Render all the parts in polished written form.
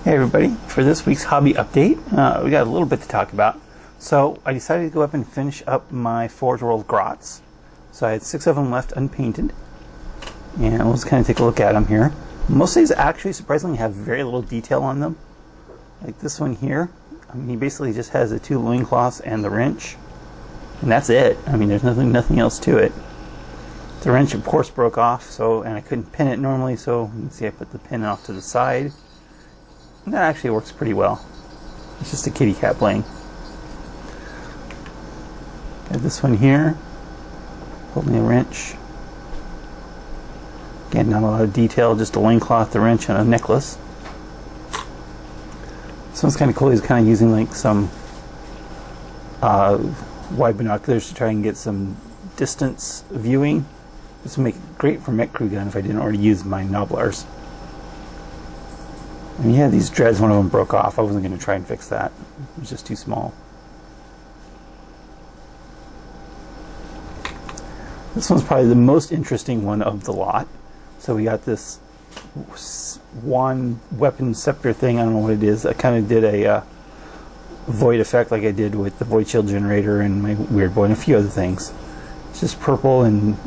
Hey everybody, for this week's hobby update, we got a little bit to talk about. So I decided to go up and finish up my Forgeworld Grots. So I had 6 of them left unpainted, and we'll just kind of take a look at them here. Most of these actually surprisingly have very little detail on them. Like this one here, I mean, he basically just has the 2 loincloths and the wrench, and that's it. I mean, there's nothing else to it. The wrench of course broke off, and I couldn't pin it normally, so you can see I put the pin off to the side. And that actually works pretty well. It's just a kitty cat playing. Got this one here, holding a wrench. Again, not a lot of detail, just a loincloth, the wrench, and a necklace. This one's kind of cool. He's kind of using like some wide binoculars to try and get some distance viewing. This would make it great for mech crew gun if I didn't already use my Noblars. And yeah, these dreads, one of them broke off. I wasn't going to try and fix that. It was just too small. This one's probably the most interesting one of the lot. So we got this wand weapon scepter thing. I don't know what it is. I kind of did a void effect like I did with the void shield generator and my weird boy and a few other things. It's just purple and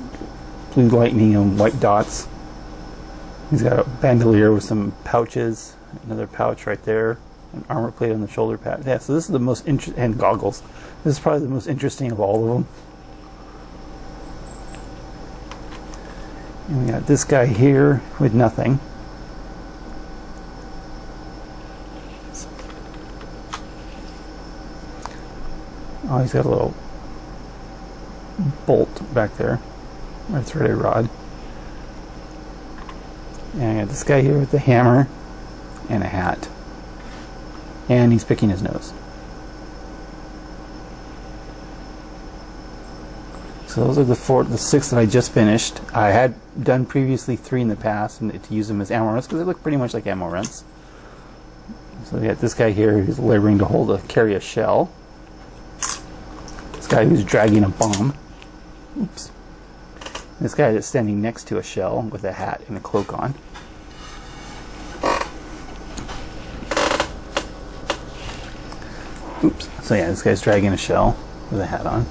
blue lightning and white dots. He's got a bandolier with some pouches. Another pouch right there, an armor plate on the shoulder pad. Yeah, so this is the most interesting, and goggles. This is probably the most interesting of all of them. And we got this guy here with nothing. Oh, he's got a little bolt back there, or a threaded rod. And I got this guy here with the hammer and a hat, and he's picking his nose. So those are the 6 that I just finished. I had done previously 3 in the past, and to use them as ammo rents because they look pretty much like ammo rents. So we got this guy here who's laboring to carry a shell. This guy who's dragging a bomb. Oops. This guy that's standing next to a shell with a hat and a cloak on. Oops. So yeah, this guy's dragging a shell with a hat on.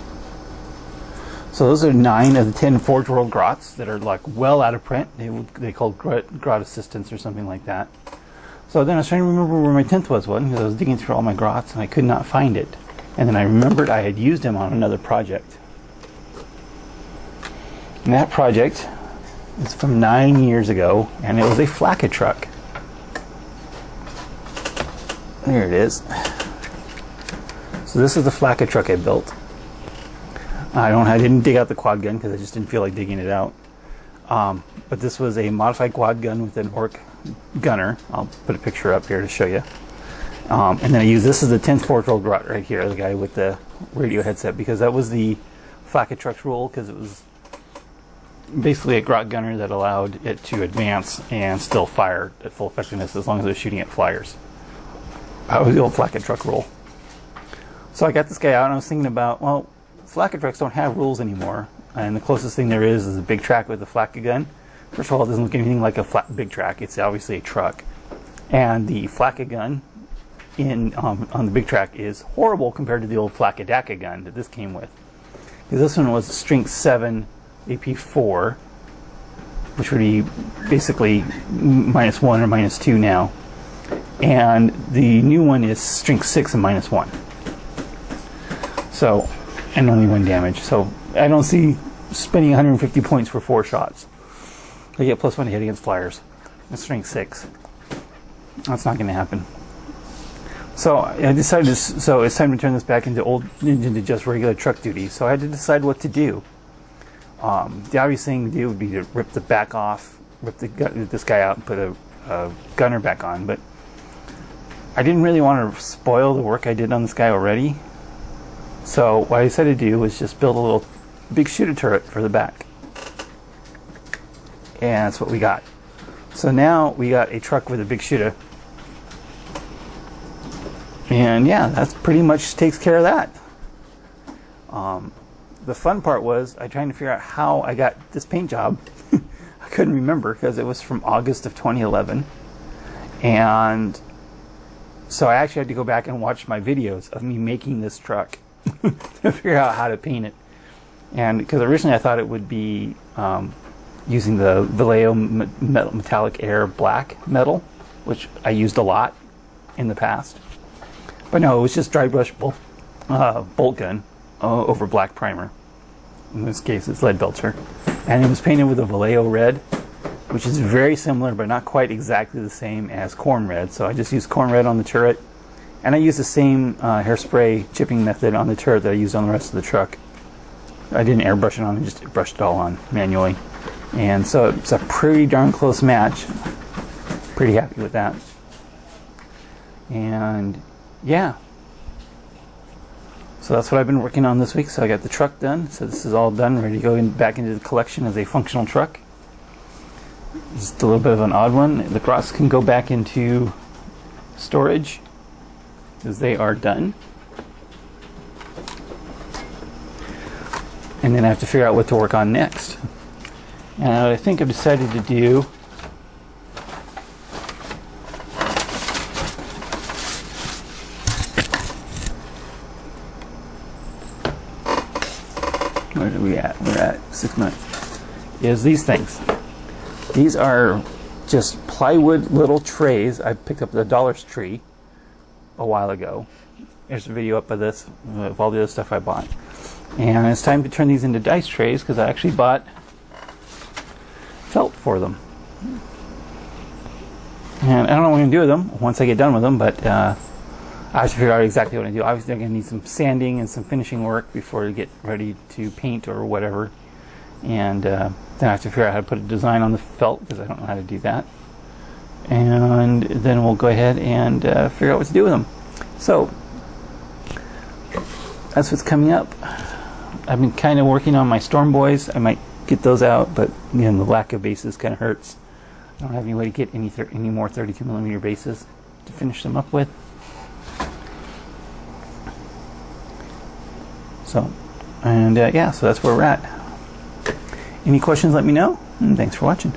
So those are 9 of the 10 Forgeworld Grots that are like well out of print. They called Grot Assistance or something like that. So then I was trying to remember where my 10th was because I was digging through all my Grots and I could not find it. And then I remembered I had used him on another project. And that project is from 9 years ago, and it was a Flakka truck. There it is. So this is the Flakka truck I built. I didn't dig out the quad gun because I just didn't feel like digging it out. But this was a modified quad gun with an orc gunner. I'll put a picture up here to show you. And then I use this as the 10th Forgeworld Grot right here, the guy with the radio headset, because that was the Flakka truck's rule, because it was basically a grot gunner that allowed it to advance and still fire at full effectiveness as long as it was shooting at flyers. That was the old Flakka truck rule. So I got this guy out and I was thinking about, well, Flakka trucks don't have rules anymore, and the closest thing there is a big track with a Flakka gun. First of all, it doesn't look anything like a big track. It's obviously a truck, and the Flakka gun on the big track is horrible compared to the old Flakka Daka gun that this came with. Because this one was strength 7 AP4, which would be basically -1 or -2 now, and the new one is strength 6 and -1. So, and only 1 damage. So I don't see spending 150 points for 4 shots. I get +1 hit against flyers. That's strength 6. That's not going to happen. So I decided, so it's time to turn this back into just regular truck duty. So I had to decide what to do. The obvious thing to do would be to rip the back off, this guy out and put a gunner back on, but I didn't really want to spoil the work I did on this guy already. So what I decided to do was just build a little big shooter turret for the back. And that's what we got. So now we got a truck with a big shooter. And yeah, that's pretty much takes care of that. The fun part was I trying to figure out how I got this paint job. I couldn't remember because it was from August of 2011. And So I actually had to go back and watch my videos of me making this truck to figure out how to paint it. And because originally I thought it would be using the Vallejo metallic air black metal, which I used a lot in the past. But no, it was just dry brush bolt gun over black primer. In this case, it's lead belcher. And it was painted with a Vallejo red, which is very similar, but not quite exactly the same as corn red. So I just used corn red on the turret. And I used the same hairspray chipping method on the turret that I used on the rest of the truck. I didn't airbrush it on, I just brushed it all on manually. And so it's a pretty darn close match. Pretty happy with that. And yeah. So that's what I've been working on this week. So I got the truck done. So this is all done, ready to go back into the collection as a functional truck. Just a little bit of an odd one. The Grots can go back into storage because they are done. And then I have to figure out what to work on next. And what I think I've decided to do where are we at? We're at 6 minutes. Is these things. These are just plywood little trays. I picked up at the Dollar Tree a while ago. There's a video up of this, of all the other stuff I bought. And it's time to turn these into dice trays because I actually bought felt for them. And I don't know what I'm going to do with them once I get done with them, but I have to figure out exactly what I do. Obviously, I'm going to need some sanding and some finishing work before I get ready to paint or whatever. And then I have to figure out how to put a design on the felt because I don't know how to do that. And then we'll go ahead and figure out what to do with them. So that's what's coming up. I've been kind of working on my Storm Boys. I might get those out, but again, the lack of bases kind of hurts. I don't have any way to get any more 32mm bases to finish them up with. So, and yeah, so that's where we're at. Any questions, let me know, and thanks for watching.